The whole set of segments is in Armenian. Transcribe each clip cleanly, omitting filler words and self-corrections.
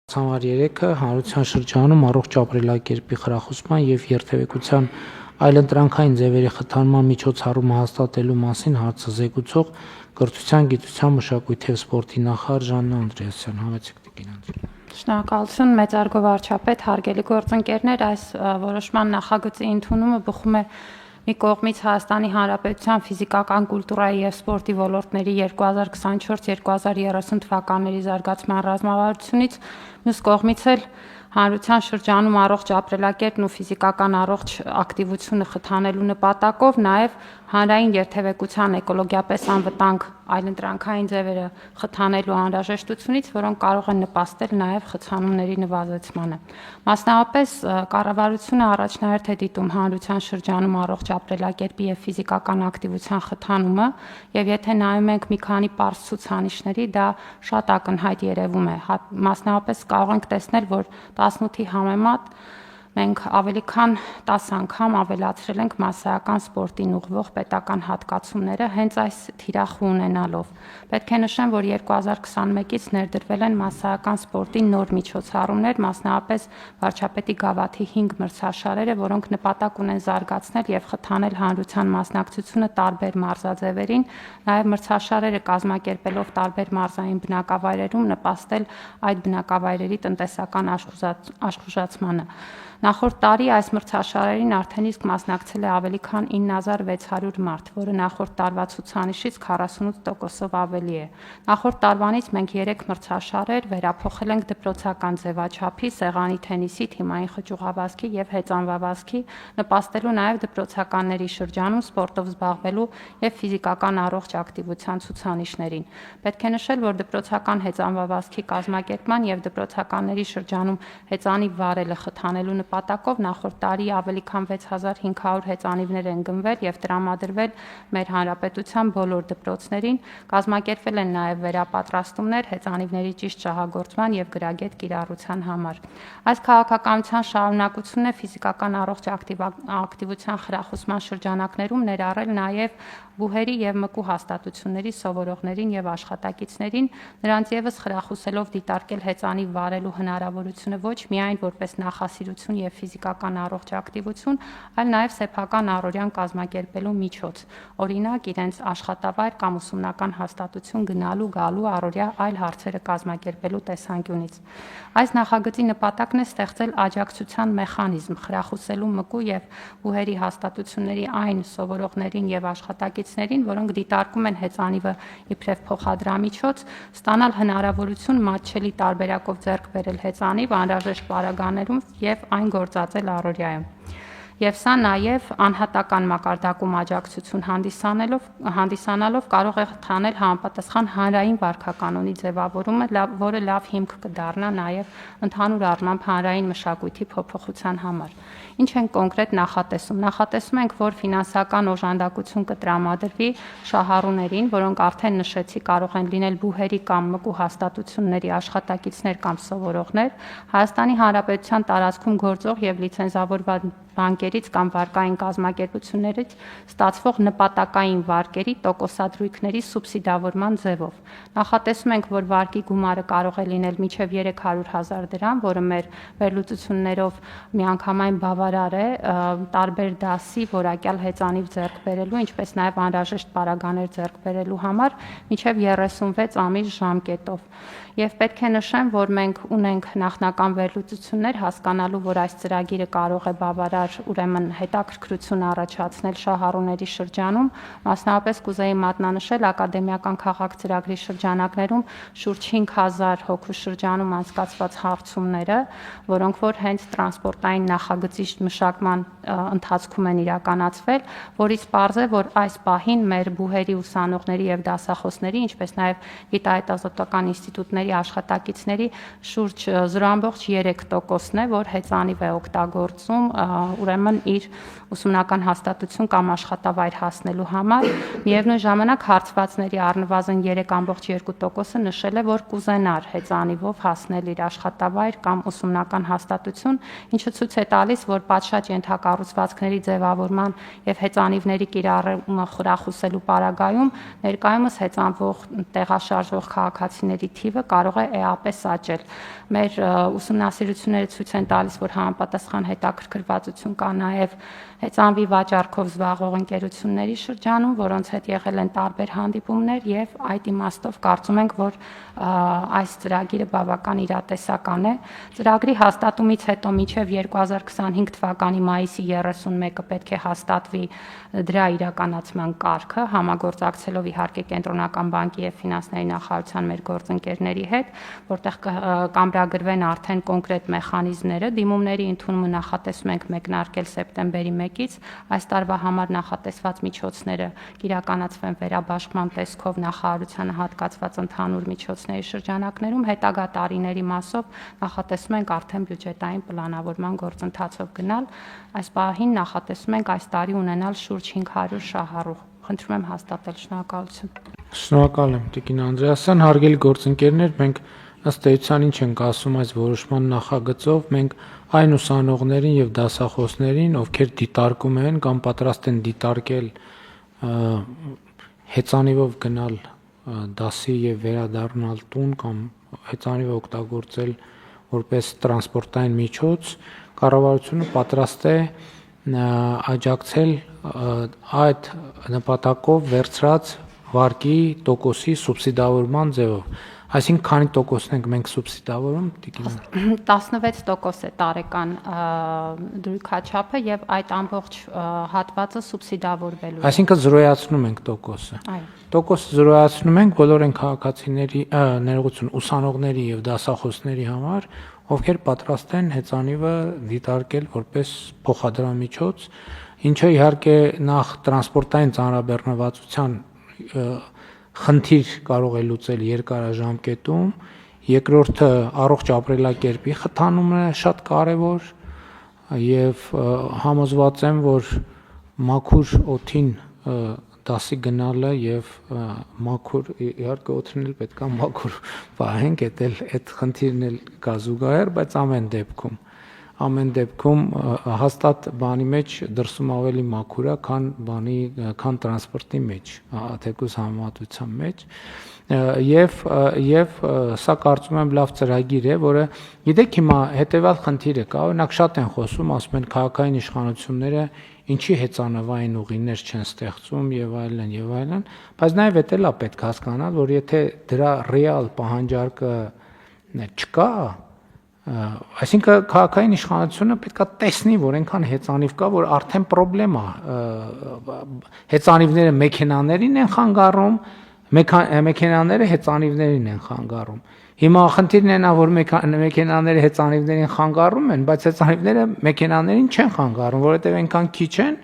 Ցանվար 3-ը հանրության շրջանում առողջ ապրելակերպի խրախուսման եւ երթևեկության այլընտրանքային ձևերի խթանման միջոցառումը հաստատելու մասին հարցը զեկուցող կրթության, գիտության, մշակույթի եւ սպորտի նախարար Ժաննա Անդրեասյան, համեցեք տիկին Անդրեասյան։ Շնորհակալություն, մեծարգո վարչապետ, հարգելի գործընկերներ, այս որոշման նախագծի ընդունումը բխում է մի կողմից Հայաստանի Հանրապետության ֆիզիկական կուլտուրայի եւ սպորտի ոլորտների 2024-2030 թվականների զարգացման ռազմավարությունից, մյուս կողմից էլ հանրության շրջանում առողջ ապրելակերպն ու ֆիզիկական առողջ ակտիվությունը խթանելու նպատակով նաեւ հանրային երթևեկության էկոլոգիապես անվտանգ այլընտրանքային ձևերը խթանելու անհրաժեշտությունից, որոնք կարող են նպաստել նաեւ խցանումների նվազեցմանը։ Մասնավորապես կառավարությունը առաջնահերթ է դիտում հանրության շրջանում առողջ ապրելակերպի եւ ֆիզիկական ակտիվության խթանումը, եւ եթե նայում ենք մի քանի պարզ ցուցանիշների, դա շատ ակնհայտ երևում է։ Մասնավորապես կարող ենք տեսնել, որ 18-ի համեմատ մենք ավելի քան 10 անգամ ավելացրել ենք մասսայական սպորտին ուղղվող պետական հատկացումները հենց այս թիրախը ունենալով։ Պետք է նշեմ, որ 2021-ից ներդրվել են մասսայական սպորտի նոր միջոցառումներ, մասնավորապես վարչապետի գավաթի 5 մրցաշարերը, որոնք նպատակ ունեն զարգացնել եւ խթանել հանրության մասնակցությունը տարբեր մարզաձևերին, նաեւ մրցաշարերը կազմակերպելով տարբեր մարզային բնակավայրերում նպաստել այդ բնակավայրերի տնտեսական աշխուժացմանը։ Նախորդ տարի այս մրցաշարերին արդեն իսկ մասնակցել է ավելի քան 9600 մարդ, որը նախորդ տարվա ցուցանիշից 48%-ով ավելի է։ Նախորդ տարվանից մենք 3 մրցաշարեր վերափոխել ենք դպրոցական ձևաչափի, սեղանի թենիսի, թիմային խճուղավազքի եւ հեծանվավազքի, նպաստելու նաեւ դպրոցականների շրջանում սպորտով զբաղվելու եւ ֆիզիկական առողջ ակտիվության ցուցանիշներին։ Պետք է նշել, որ դպրոցական հեծանվավազքի կազմակերպման եւ դպրոցականների շրջանում հեծանի վարելը խթանելու նպատակով նախորդ տարի ավելի քան 6500 հեծանիվներ են գնվել եւ տրամադրվել մեր հանրապետության բոլոր դպրոցներին, կազմակերպվել են նաեւ վերապատրաստումներ հեծանիվների ճիշտ շահագործման եւ գրագետ կիրառության համար։ Այս քաղաքականության շարունակությունն է ֆիզիկական առողջ ակտիվության խրախուսման շրջանակներում ներառել նաեւ բուհերի եւ մկու հաստատությունների սովորողներին եւ աշխատակիցներին, նրանց եւս խրախուսելով դիտարկել հեծանիվ վարելու հնարավորությունը ոչ միայն որպես նախասիրություն եւ ֆիզիկական առողջ ակտիվություն, այլ նաեւ սեփական առօրյան կազմակերպելու միջոց, օրինակ իրենց աշխատավայր կամ ուսումնական հաստատություն գնալու, գալու, առօրյա այլ հարցերը կազմակերպելու տեսանկյունից։ Այս նախագծի նպատակն է ստեղծել աջակցության մեխանիզմ, խրախուսելու մկու եւ բուհերի հաստատությունների այն սովորողներին եւ աշխատակիցներին, որոնք դիտարկում են հեծանիվը իբրև փոխադրամիջոց, ստանալ հնարավորություն մատչելի տարբերակով ձեռք բերել հեծանիվ անհրաժեշտ պարագաներում եւ այն գործածել առօրյայում։ Եվ սա նաև անհատական մակարդակում աջակցություն հանդիսանալով կարող է խթանել համապատասխան հանրային վարքականոնի ձևավորումը, որը լավ հիմք կդառնա նաև ընդհանուր առմամբ հանրային մշակույթի փոփոխության համար։ Ինչ են կոնկրետ նախատեսում։ Նախատեսում ենք, որ ֆինանսական օժանդակություն կտրամադրվի շահառուներին, որոնք արդեն նշեցի կարող են լինել բուհերի կամ մկու հաստատությունների աշխատակիցներ կամ սովորողներ, Հայաստանի Հանրապետության տարածքում գործող եւ լիցենզավորված բանկերից կամ վարկային կազմակերպություններից ստացվող նպատակային վարկերի տոկոսադրույքների սուբսիդավորման ձևով։ Նախատեսում ենք, որ վարկի գումարը կարող է լինել մինչև 300,000 դրամ, որը մեր վերլուծություններով միանգամայն բավարար է տարբեր դասի որակյալ հեծանիվ ձեռք բերելու, ինչպես նաև անհրաժեշտ պարագաներ ձեռք բերելու համար մինչև 36 ամիս ժամկետով։ Եվ պետք է նշեմ, որ մենք ունենք նախնական վերլուծություններ հասկանալու, որ այս ծրագիրը կարող է բավարար ուրեմն հետաքրքրություն առաջացնել շահառուների շրջանում, մասնավորապես կուզեի մատնանշել ակադեմիական քաղաք ծրագրի շրջանակներում շուրջ 5000 հոգու շրջանում անցկացված հարցումները, որոնք որ հենց տրանսպորտային նախագծի մշակման ընթացքում են իրականացվել, որից պարզ է, որ այս պահին մեր բուհերի ուսանողների եւ դասախոսների, ինչպես նաեւ գիտահետազոտական ինստիտուտների աշխատակիցների շուրջ 0.3%-ն է, որ հեծանիվ է օգտագործում ուրեմն իր ուսումնական հաստատություն կամ աշխատավայր հասնելու համար, միևնույն ժամանակ հարցվածների առնվազն 3.2%-ը նշել է, որ կուզենար հեծանիվով հասնել իր աշխատավայր կամ ուսումնական հաստատություն, ինչը ցույց է տալիս, որ պատշաճ ենթակառուցվածքների ձևավորման եւ հեծանիվների կիրառումը խրախուսելու պարագայում ներկայումս հեծանվող տեղաշարժվող քաղաքացիների թիվը կարող է էապես աճել։ Մեր ուսումնասիրությունները ցույց են տալիս, որ համապատասխան հետաքրքրվածություն կա նաև հեծանվի վաճառքով զբաղվող ընկերությունների շրջանում, որոնց հետ եղել են տարբեր հանդիպումներ եւ այդ իմաստով կարծում ենք, որ այս ծրագիրը բավական իրատեսական է։ Ծրագրի հաստատումից հետո մինչև 2025 թվականի մայիսի 31-ը պետք է հաստատվի դրա իրականացման կարգը, համագործակցելով իհարկե Կենտրոնական բանկի եւ Ֆինանսների նախարարության մեր գործընկերների հետ, որտեղ կամրագրվեն արդեն կոնկրետ մեխանիզմները։ Դիմումների ընդունումը նախատեսում ենք մեկնարկել սեպտեմբերի 1-ից, այս տարվա համար նախատեսված միջոցները կիրականացվեն վերաբաշխման տեսքով նախարարությանը հատկացված ընդհանուր միջոցների շրջանակներում, հետագա տարիների մասով նախատեսում ենք արդեն բյուջետային պլանավորման գործընթացով գնալ։ Այս պահին նախատեսում ենք այս տարի ունենալ շուրջ 500 շահառուղ։ Խնդրում եմ հաստատել, շնորհակալություն։ Շնորհակալ եմ Տիկին Անդրեասյան, հարգելի գործընկերներ, մենք ըստ էության ինչ ենք ասում այս որոշման նախագծով, մենք այն ուսանողներին եւ դասախոսներին, ովքեր դիտարկում են կամ պատրաստ են դիտարկել հեծանիվով գնալ դասի եւ վերադառնալ տուն կամ հեծանիվ օգտագործել որպես տրանսպորտային միջոց, կառավարությունը պատրաստ է աջակցել այդ նպատակով վերցրած վարկի տոկոսի սուբսիդավորման ձևով։ Այսինքն քանի տոկոսն ենք մենք սուբսիդավորում, Տիկին 16% է տարեկան դրույքաչափը եւ այդ ամբողջ հատվածը սուբսիդավորվելու է։ Այսինքն զրոյացնում ենք տոկոսը։ Այո։ Տոկոսը զրոյացնում ենք բոլոր այն քաղաքացիների, ներողություն, ուսանողների եւ դասախոսների համար, ովքեր պատրաստ են հեծանիվը դիտարկել որպես փոխադրամիջոց, ինչը իհարկե նախ տրանսպորտային ծանրաբեռնվածության խնդիր կարող է լուծել երկարաժամկետում, երկրորդը առողջ ապրելակերպի խթանումն է շատ կարևոր եւ համոզված եմ, որ մաքուր օդին դասի գնալը եւ մաքուր իհարկե օդին էլ պետքա մաքուր պահենք, այդ խնդիրն էլ կա զուգահեռ, բայց ամեն դեպքում հաստատ բանի մեջ դրսում ավելի մաքուր է, քան տրանսպորտի մեջ, թեկուզ համեմատության մեջ, եւ սա կարծում եմ լավ ծրագիր է, որը գիտեք հիմա հետեւյալ խնդիրը կա, օրինակ շատ են խոսում, ասում են քաղաքային իշխանությունները ինչի հեծանվային ուղիներ չեն ստեղծում եւ այլն, բայց նաեւ էդ էլ է պետք հասկանալ, որ եթե դրա ռեալ պահանջարկը չկա, այսինքն քաղաքային իշխանությունը պետք է տեսնի, որ այնքան հեծանիվ կա, որ արդեն խնդրեմ է, հեծանիվները մեքենաներին են խանգարում, մեքենաները հեծանիվներին են խանգարում։ Հիմա խնդիրն է նա, որ մեքենաները հեծանիվներին խանգարում են, բայց հեծանիվները մեքենաներին չեն խանգարում, որովհետև այնքան քիչ են,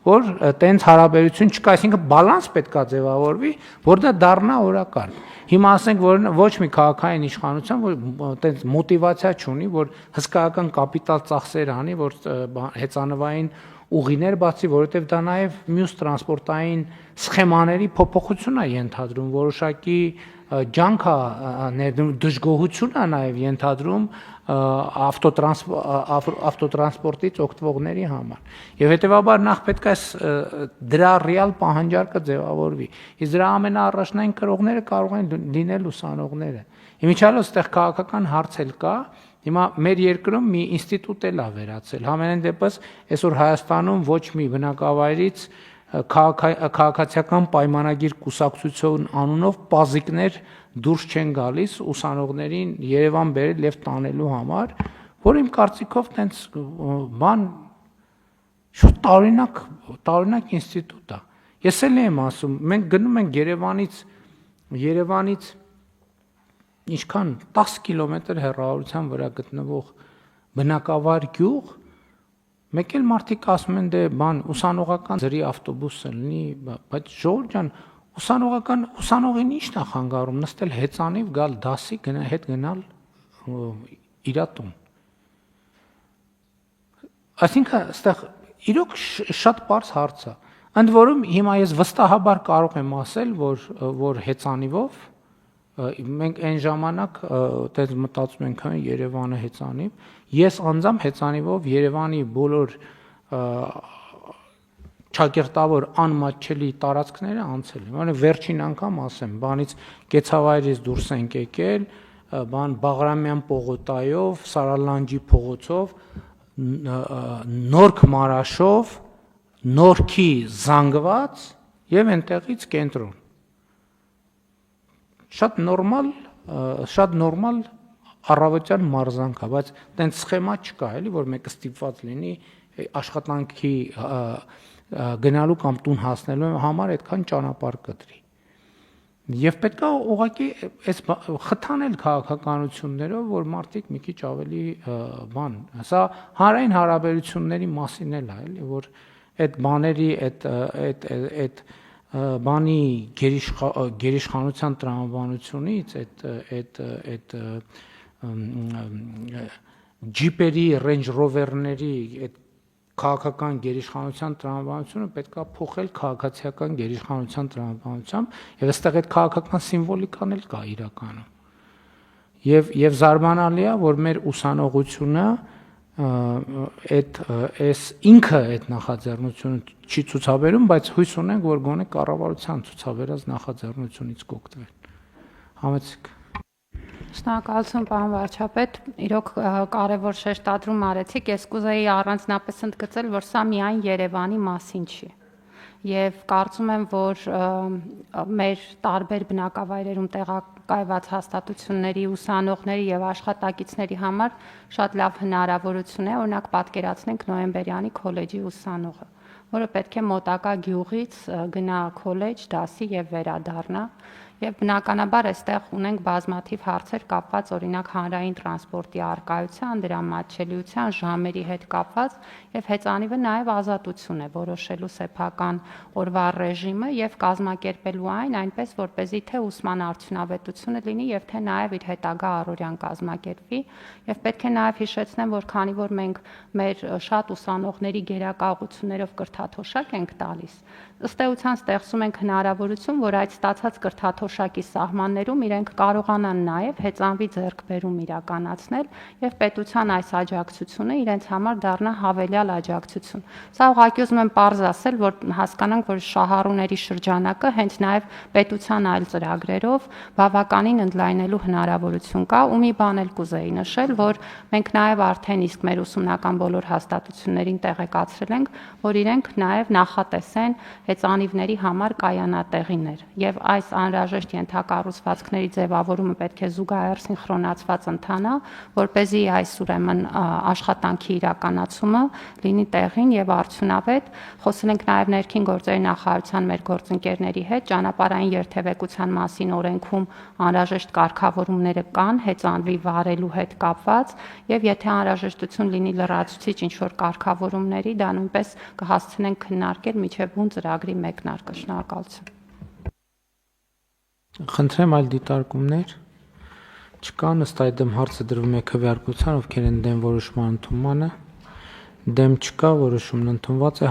որ տենց հարաբերություն չկա, այսինքն բալանս պետք է ձևավորվի, որ դա դառնա օրակարգ։ Հիմա ասենք, որ ոչ մի քաղաքային իշխանություն, որ տենց մոտիվացիա չունի, որ հսկայական կապիտալ ծախսեր անի, որ հեծանվային ուղիներ բացի, որովհետև դա նաև մյուս տրանսպորտային սխեմաների փոփոխություն է ենթադրում, որոշակի ջանք է, դժգոհություն է նաև ենթադրում ավտոտրանսպորտից օգտվողների համար։ Եվ հետևաբար նախ պետք է դրա ռեալ պահանջարկը ձևավորվի։ Իսկ դրա ամենաառաջնային կրողները կարող են լինել ուսանողները։ Իմիջիալով այստեղ քաղաքական հարց էլ կա, հիմա մեր երկրում մի ինստիտուտ էլ է վերացել։ Համենայն դեպս այսօր Հայաստանում ոչ մի բնակավայրից քաղաքացիական պայմանագիր կուսակցություն անունով պազիկներ դուրս չեն գալիս ուսանողներին Երևան բերել եւ տանելու համար, որ իմ կարծիքով տենց բան շուտ տարօրինակ ինստիտուտ է։ Ես էլ եմ ասում, մենք գնում ենք Երևանից ինչքան 10 կիլոմետր հեռավորության վրա գտնվող բնակավար գյուղ, մեկ էլ մարդիկ ասում են դե բան ուսանողական ձրի ավտոբուսը լինի, բայց ժողովուրդ ջան, ուսանողին ի՞նչն է խանգարում նստել հեծանիվ գալ դասի հետ գնալ իր տուն։ Այսինքն այստեղ իրոք շատ պարզ հարց է։ Ընդ որում հիմա ես վստահաբար կարող եմ ասել, որ հեծանիվով մենք այն ժամանակ այդպես մտածում ենք Երևանը հեծանիվ, ես անձամբ հեծանիվով Երևանի բոլոր ճակերտավոր անմատչելի տարածքները անցել եմ։ Որը վերջին անգամ ասեմ, բանից Կեցավայրից դուրս ենք եկել, Բաղրամյան պողոտայով, Սարալանջի փողոցով, Նորք Մարաշով, Նորքի զանգված եւ այնտեղից կենտրոն։ Շատ նորմալ առավոտյան մարզանք է, բայց տենց սխեմա չկա, էլի, որ մեկը ստիպված լինի աշխատանքի գնալու կամ տուն հասնելու համար այդքան ճանապարհ կտրի։ Եվ պետք է ուղղակի այս խթանել քաղաքականություններով, որ մարդիկ մի քիչ ավելի սա հանրային հարաբերությունների մասին էլ է, էլի, որ այդ բաների այդ բանի գերիշխանության տրամաբանությունից այդ ջիպերի, Range Rover-ների այդ քաղաքական գերիշխանության տրամաբանությունը պետք է փոխել քաղաքացիական գերիշխանության տրամաբանությամբ, եւ այստեղ այդ քաղաքական սիմվոլիկան էլ կա իրականում։ Եվ զարմանալի է, որ մեր ուսանողությունը այս ինքը այդ նախաձեռնությունը չի ցուցաբերում, բայց հույս ունենք, որ գոնե կառավարության ցուցաբերած նախաձեռնությունից կօգտվեն։ Համեցեք։ Շնորհակալություն, պարոն վարչապետ, իրոք կարևոր շեշտադրում արեցիք, ես կուզեի առանձնապես ընդգծել, որ սա միայն Երևանի մասին չի։ Եվ կարծում եմ, որ մեր տարբեր բնակավայրերում տեղակայված հաստատությունների, ուսանողների եւ աշխատակիցների համար շատ լավ հնարավորություն է, օրինակ պատկերացնենք Նոյեմբերյանի քոլեջի ուսանողը, որը պետք է մոտակա գյուղից գնա քոլեջ, դասի եւ վերադառնա։ Եվ բնականաբար այստեղ ունենք բազմաթիվ հարցեր կապված օրինակ հանրային տրանսպորտի առկայության, դրա մատչելիության, ժամերի հետ կապված, եւ հեծանիվը նաեւ ազատություն է որոշելու սեփական օրվա ռեժիմը եւ կազմակերպելու այն այնպես, որպեսզի թե ուսման արդյունավետությունը լինի եւ թե նաեւ իր հետագա առօրյան կազմակերպվի, եւ պետք է նաեւ հիշեցնեմ, որ քանի որ մենք մեր շատ ուսանողների գերակաղություններով կրթաթոշակ ենք տալիս, ըստ էության ստեղծում ենք հնարավորություն, որ այդ ստացած կրթաթոշակի սահմաններում իրենք կարողանան նաև հեծանվի ձեռքբերում իրականացնել եւ պետության այս աջակցությունը իրենց համար դառնա հավելյալ աջակցություն։ Սա ուղղակի ուզում եմ պարզ ասել, որ հասկանանք, որ շահառուների շրջանակը հենց նաև պետության այլ ծրագրերով բավականին ընդլայնելու հնարավորություն կա, ու մի բան էլ կուզեի նշել, որ մենք նաև արդեն իսկ մեր ուսումնական բոլոր հաստատություններին տեղեկացրել ենք, որ իրենք նաև նախատեսեն հեծանիվների համար կայանատեղիներ եւ այս անհրաժեշտ ենթակառուցվածքների ձևավորումը պետք է զուգահեռ սինխրոնացված ընթանա, որպեսզի այս ուրեմն աշխատանքի իրականացումը լինի տեղին եւ արդյունավետ։ Խոսել ենք նաեւ ներքին գործերի նախարարության մեր գործընկերների հետ ճանապարհային երթևեկության մասին օրենքում անհրաժեշտ կարգավորումները կան հեծանվի վարելու հետ կապված եւ եթե անհրաժեշտություն լինի լրացուցիչ ինչ որ կարգավորումների, դա նույնպես կհասցնենք քննարկել միջև բուն ծրագրի մեկնարկը։ Շնորհակալություն։ Խնդրեմ այլ դիտարկումներ։ Չկա, ըստ այդմ հարցը դրվում է քվեարկության, ովքեր են դեմ որոշման ընդունմանը։ Դեմ չկա, որոշումն ընդունված է։